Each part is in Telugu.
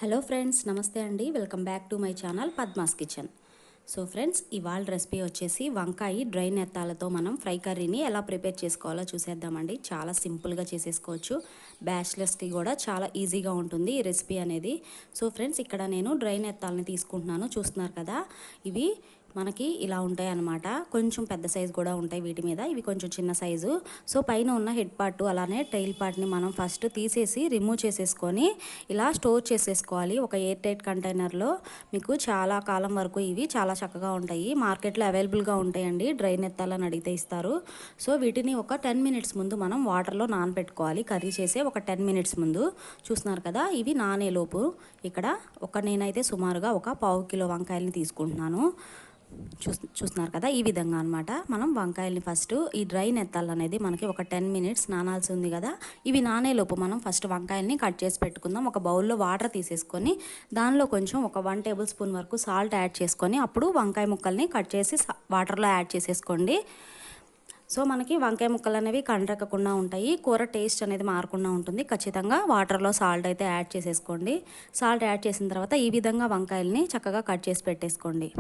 హలో ఫ్రెండ్స్, నమస్తే అండి. Welcome back to my channel Padma's kitchen. So friends, ఇవాళ రెసిపీ వచ్చేసి వంకాయ డ్రై నెత్తాలతో మనం ఫ్రై కర్రీని ఎలా ప్రిపేర్ చేసుకోవాలో చూసేద్దామండి. చాలా సింపుల్గా చేసేసుకోవచ్చు. బ్యాచిలర్స్కి కూడా చాలా ఈజీగా ఉంటుంది ఈ రెసిపీ అనేది. సో ఫ్రెండ్స్, ఇక్కడ నేను డ్రై నెత్తాలని తీసుకుంటున్నాను. చూస్తున్నారు కదా, ఇవి మనకి ఇలా ఉంటాయి అన్నమాట. కొంచెం పెద్ద సైజు కూడా ఉంటాయి వీటి మీద. ఇవి కొంచెం చిన్న సైజు. సో పైన ఉన్న హెడ్ పార్ట్ అలానే టైల్ పార్ట్ని మనం ఫస్ట్ తీసేసి రిమూవ్ చేసేసుకొని ఇలా స్టోర్ చేసేసుకోవాలి ఒక ఎయిర్ టైట్ కంటైనర్లో. మీకు చాలా కాలం వరకు ఇవి చాలా చక్కగా ఉంటాయి. మార్కెట్లో అవైలబుల్గా ఉంటాయండి. డ్రై నెత్తాలని అడిగితే ఇస్తారు. సో వీటిని ఒక 10 మినిట్స్ ముందు మనం వాటర్లో నానబెట్టుకోవాలి. కర్రీ చేసే ఒక 10 మినిట్స్ ముందు. చూస్తున్నారు కదా, ఇవి నానేలోపు ఇక్కడ నేనైతే సుమారుగా ఒక పావు కిలో వంకాయలని తీసుకుంటున్నాను. చూస్తున్నారు కదా, ఈ విధంగా అనమాట. మనం వంకాయల్ని ఫస్ట్ ఈ డ్రై నెత్తాలు అనేది మనకి ఒక 10 మినిట్స్ నానాల్సి ఉంది కదా. ఇవి నానేలోపు మనం ఫస్ట్ వంకాయల్ని కట్ చేసి పెట్టుకుందాం. ఒక బౌల్లో వాటర్ తీసేసుకొని దానిలో కొంచెం ఒక 1 టేబుల్ స్పూన్ వరకు సాల్ట్ యాడ్ చేసుకొని అప్పుడు వంకాయ ముక్కల్ని కట్ చేసి వాటర్లో యాడ్ చేసేసుకోండి. సో మనకి వంకాయ ముక్కలు అనేవి కండ్రక్కకుండా ఉంటాయి. కూర టేస్ట్ అనేది మారకుండా ఉంటుంది. ఖచ్చితంగా వాటర్లో సాల్ట్ అయితే యాడ్ చేసేసుకోండి. సాల్ట్ యాడ్ చేసిన తర్వాత ఈ విధంగా వంకాయల్ని చక్కగా కట్ చేసి పెట్టేసుకోండి.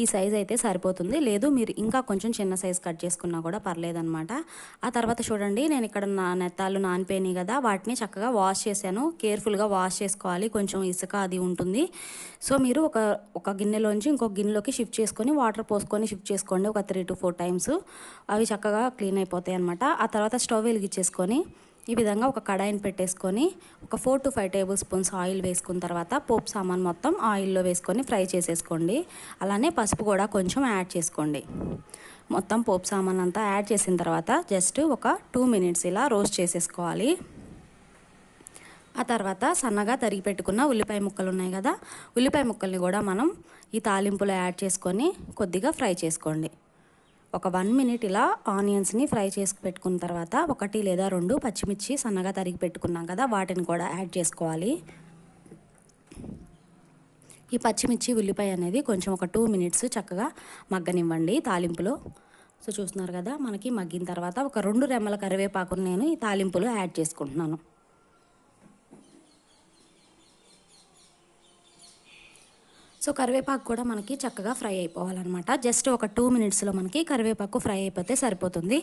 ఈ సైజ్ అయితే సరిపోతుంది. లేదు మీరు ఇంకా కొంచెం చిన్న సైజ్ కట్ చేసుకున్నా కూడా పర్లేదన్నమాట. ఆ తర్వాత చూడండి, నేను ఇక్కడ నెత్తాలు నానిపోయినాయి కదా, వాటిని చక్కగా వాష్ చేశాను. కేర్ఫుల్గా వాష్ చేసుకోవాలి. కొంచెం ఇసుక అది ఉంటుంది. సో మీరు ఒక గిన్నెలోంచి ఇంకొక గిన్నెలోకి షిఫ్ట్ చేసుకొని వాటర్ పోసుకొని షిఫ్ట్ చేసుకోండి ఒక 3 to 4 టైమ్స్. అవి చక్కగా క్లీన్ అయిపోతాయి అన్నమాట. ఆ తర్వాత స్టవ్ వెలిగించేసుకొని ఈ విధంగా ఒక కడాయిని పెట్టేసుకొని ఒక 4 to 5 టేబుల్ స్పూన్స్ ఆయిల్ వేసుకున్న తర్వాత పోపు సామాన్ మొత్తం ఆయిల్లో వేసుకొని ఫ్రై చేసేసుకోండి. అలానే పసుపు కూడా కొంచెం యాడ్ చేసుకోండి. మొత్తం పోపు సామాన్ అంతా యాడ్ చేసిన తర్వాత జస్ట్ ఒక 2 మినిట్స్ ఇలా రోస్ట్ చేసేసుకోవాలి. ఆ తర్వాత సన్నగా తరిగి పెట్టుకున్న ఉల్లిపాయ ముక్కలు ఉన్నాయి కదా, ఉల్లిపాయ ముక్కల్ని కూడా మనం ఈ తాలింపులో యాడ్ చేసుకొని కొద్దిగా ఫ్రై చేసుకోండి. ఒక 1 మినిట్ ఇలా ఆనియన్స్ని ఫ్రై చేసి పెట్టుకున్న తర్వాత 1 లేదా 2 పచ్చిమిర్చి సన్నగా తరిగి పెట్టుకున్నాం కదా, వాటిని కూడా యాడ్ చేసుకోవాలి. ఈ పచ్చిమిర్చి ఉల్లిపాయ అనేది కొంచెం ఒక 2 మినిట్స్ చక్కగా మగ్గనివ్వండి తాలింపులో. సో చూస్తున్నారు కదా, మనకి మగ్గిన తర్వాత ఒక 2 రెమ్మల కరివేపాకుని నేను ఈ తాలింపులో యాడ్ చేసుకుంటున్నాను. సో కరివేపాకు కూడా మనకి చక్కగా ఫ్రై అయిపోవాలన్నమాట. జస్ట్ ఒక 2 మినిట్స్లో మనకి కరివేపాకు ఫ్రై అయిపోతే సరిపోతుంది.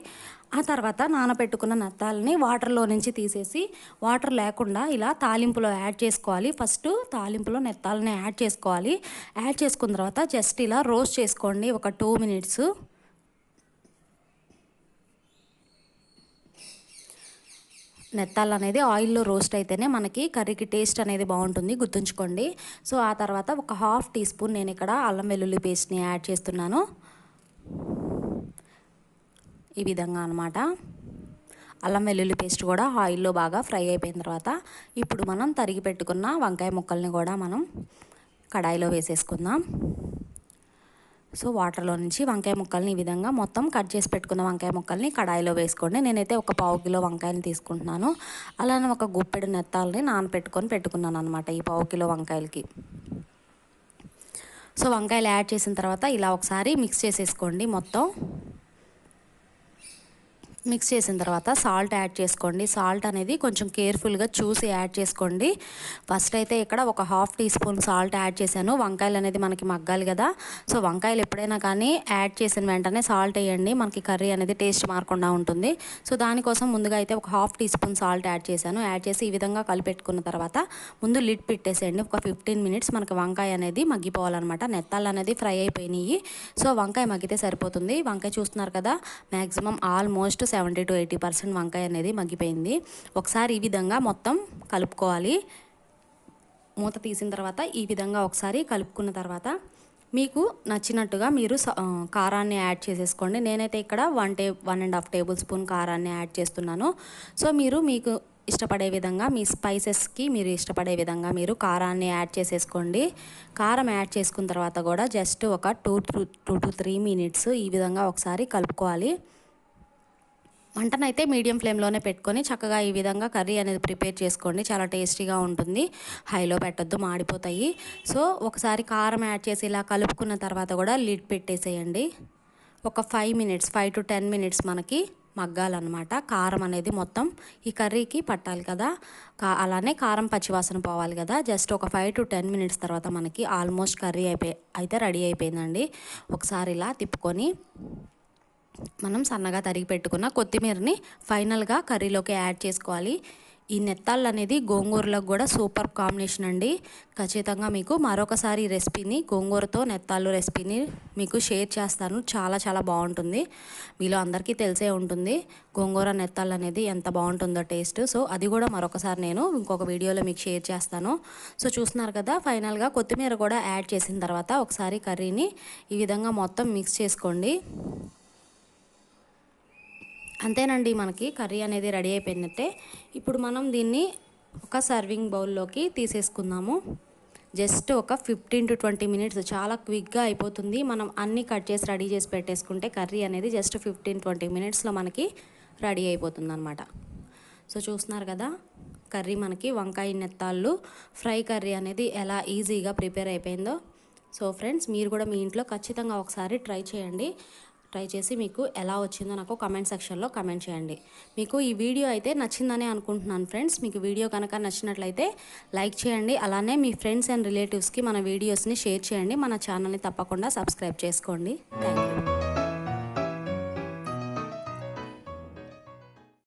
ఆ తర్వాత నానబెట్టుకున్న నెత్తాలని వాటర్లో నుంచి తీసేసి వాటర్ లేకుండా ఇలా తాలింపులో యాడ్ చేసుకోవాలి. ఫస్ట్ తాలింపులో నెత్తాలని యాడ్ చేసుకోవాలి. యాడ్ చేసుకున్న తర్వాత జస్ట్ ఇలా రోస్ట్ చేసుకోండి ఒక 2 మినిట్స్. నెత్తాలు అనేది ఆయిల్లో రోస్ట్ అయితేనే మనకి కర్రీకి టేస్ట్ అనేది బాగుంటుంది, గుర్తుంచుకోండి. సో ఆ తర్వాత ఒక 1/2 టీ స్పూన్ నేను ఇక్కడ అల్లం వెల్లుల్లి పేస్ట్ని యాడ్ చేస్తున్నాను. ఈ విధంగా అనమాట. అల్లం వెల్లుల్లి పేస్ట్ కూడా ఆయిల్లో బాగా ఫ్రై అయిపోయిన తర్వాత ఇప్పుడు మనం తరిగి పెట్టుకున్న వంకాయ ముక్కల్ని కూడా మనం కడాయిలో వేసేసుకుందాం. సో వాటర్లో నుంచి వంకాయ ముక్కల్ని ఈ విధంగా మొత్తం కట్ చేసి పెట్టుకున్న వంకాయ ముక్కల్ని కడాయిలో వేసుకోండి. నేనైతే ఒక పావు కిలో వంకాయని తీసుకుంటున్నాను. అలానే ఒక గుప్పెడు నెత్తాలని పెట్టుకున్నాను అనమాట ఈ పావు కిలో వంకాయలకి. సో వంకాయలు యాడ్ చేసిన తర్వాత ఇలా ఒకసారి మిక్స్ చేసేసుకోండి. మొత్తం మిక్స్ చేసిన తర్వాత సాల్ట్ యాడ్ చేసుకోండి. సాల్ట్ అనేది కొంచెం కేర్ఫుల్గా చూసి యాడ్ చేసుకోండి. ఫస్ట్ అయితే ఇక్కడ ఒక 1/2 టీ స్పూన్ సాల్ట్ యాడ్ చేశాను. వంకాయలు అనేది మనకి మగ్గాలి కదా. సో వంకాయలు ఎప్పుడైనా కానీ యాడ్ చేసిన వెంటనే సాల్ట్ వేయండి, మనకి కర్రీ అనేది టేస్ట్ మారకుండా ఉంటుంది. సో దానికోసం ముందుగా అయితే ఒక 1/2 టీ స్పూన్ సాల్ట్ యాడ్ చేశాను. యాడ్ చేసి ఈ విధంగా కలిపెట్టుకున్న తర్వాత ముందు లిడ్ పెట్టేసేయండి. ఒక 15 మినిట్స్ మనకి వంకాయ అనేది మగ్గిపోవాలన్నమాట. నెత్తాలు అనేది ఫ్రై అయిపోయినాయి. సో వంకాయ మగ్గితే సరిపోతుంది. వంకాయ చూస్తున్నారు కదా, మ్యాక్సిమం ఆల్మోస్ట్ 70 to 80% వంకాయ అనేది మగ్గిపోయింది. ఒకసారి ఈ విధంగా మొత్తం కలుపుకోవాలి. మూత తీసిన తర్వాత ఈ విధంగా ఒకసారి కలుపుకున్న తర్వాత మీకు నచ్చినట్టుగా మీరు కారాన్ని యాడ్ చేసేసుకోండి. నేనైతే ఇక్కడ 1.5 టేబుల్ స్పూన్ కారాన్ని యాడ్ చేస్తున్నాను. సో మీకు ఇష్టపడే విధంగా మీ స్పైసెస్కి మీరు ఇష్టపడే విధంగా మీరు కారాన్ని యాడ్ చేసేసుకోండి. కారం యాడ్ చేసుకున్న తర్వాత కూడా జస్ట్ ఒక 2 to 3 మినిట్స్ ఈ విధంగా ఒకసారి కలుపుకోవాలి. మంటనైతే మీడియం ఫ్లేమ్లోనే పెట్టుకొని చక్కగా ఈ విధంగా కర్రీ అనేది ప్రిపేర్ చేసుకోండి. చాలా టేస్టీగా ఉంటుంది. హైలో పెట్టొద్దు, మాడిపోతాయి. సో ఒకసారి కారం యాడ్ చేసి ఇలా కలుపుకున్న తర్వాత కూడా లిడ్ పెట్టేసేయండి. ఒక 5 to 10 మినిట్స్ మనకి మగ్గాలన్నమాట. కారం అనేది మొత్తం ఈ కర్రీకి పట్టాలి కదా, అలానే కారం పచ్చివాసన పోవాలి కదా. జస్ట్ ఒక 5 to 10 మినిట్స్ తర్వాత మనకి ఆల్మోస్ట్ కర్రీ అయితే రెడీ అయిపోయిందండి. ఒకసారి ఇలా తిప్పుకొని మనం సన్నగా తరిగి పెట్టుకున్న కొత్తిమీరని ఫైనల్గా కర్రీలోకి యాడ్ చేసుకోవాలి. ఈ నెత్తాళ్ళు అనేది గోంగూరలకు కూడా సూపర్ కాంబినేషన్ అండి. ఖచ్చితంగా మీకు మరొకసారి ఈ రెసిపీని, గోంగూరతో నెత్తాళ్ళు రెసిపీని మీకు షేర్ చేస్తాను. చాలా చాలా బాగుంటుంది. మీలో అందరికీ తెలిసే ఉంటుంది గోంగూర నెత్తాళ్ళు అనేది ఎంత బాగుంటుందో టేస్ట్. సో అది కూడా మరొకసారి నేను ఇంకొక వీడియోలో మీకు షేర్ చేస్తాను. సో చూస్తున్నారు కదా, ఫైనల్గా కొత్తిమీర కూడా యాడ్ చేసిన తర్వాత ఒకసారి కర్రీని ఈ విధంగా మొత్తం మిక్స్ చేసుకోండి. అంతేనండి, మనకి కర్రీ అనేది రెడీ అయిపోయినట్టే. ఇప్పుడు మనం దీన్ని ఒక సర్వింగ్ బౌల్లోకి తీసేసుకుందాము. జస్ట్ ఒక 15 to 20 మినిట్స్ చాలా క్విక్గా అయిపోతుంది. మనం అన్నీ కట్ చేసి రెడీ చేసి పెట్టేసుకుంటే కర్రీ అనేది జస్ట్ 15-20 మినిట్స్లో మనకి రెడీ అయిపోతుంది అనమాట. సో చూస్తున్నారు కదా, కర్రీ మనకి వంకాయ నెత్తాళ్ళు ఫ్రై కర్రీ అనేది ఎలా ఈజీగా ప్రిపేర్ అయిపోయిందో. సో ఫ్రెండ్స్, మీరు కూడా మీ ఇంట్లో ఖచ్చితంగా ఒకసారి ట్రై చేయండి. ట్రై చేసి మీకు ఎలా వచ్చిందో నాకు కమెంట్ సెక్షన్లో కమెంట్ చేయండి. మీకు ఈ వీడియో అయితే నచ్చిందని అనుకుంటున్నాను ఫ్రెండ్స్. మీకు వీడియో కనుక నచ్చినట్లయితే లైక్ చేయండి. అలానే మీ ఫ్రెండ్స్ అండ్ రిలేటివ్స్కి మన వీడియోస్ని షేర్ చేయండి. మన ఛానల్ని తప్పకుండా సబ్స్క్రైబ్ చేసుకోండి. Thank you.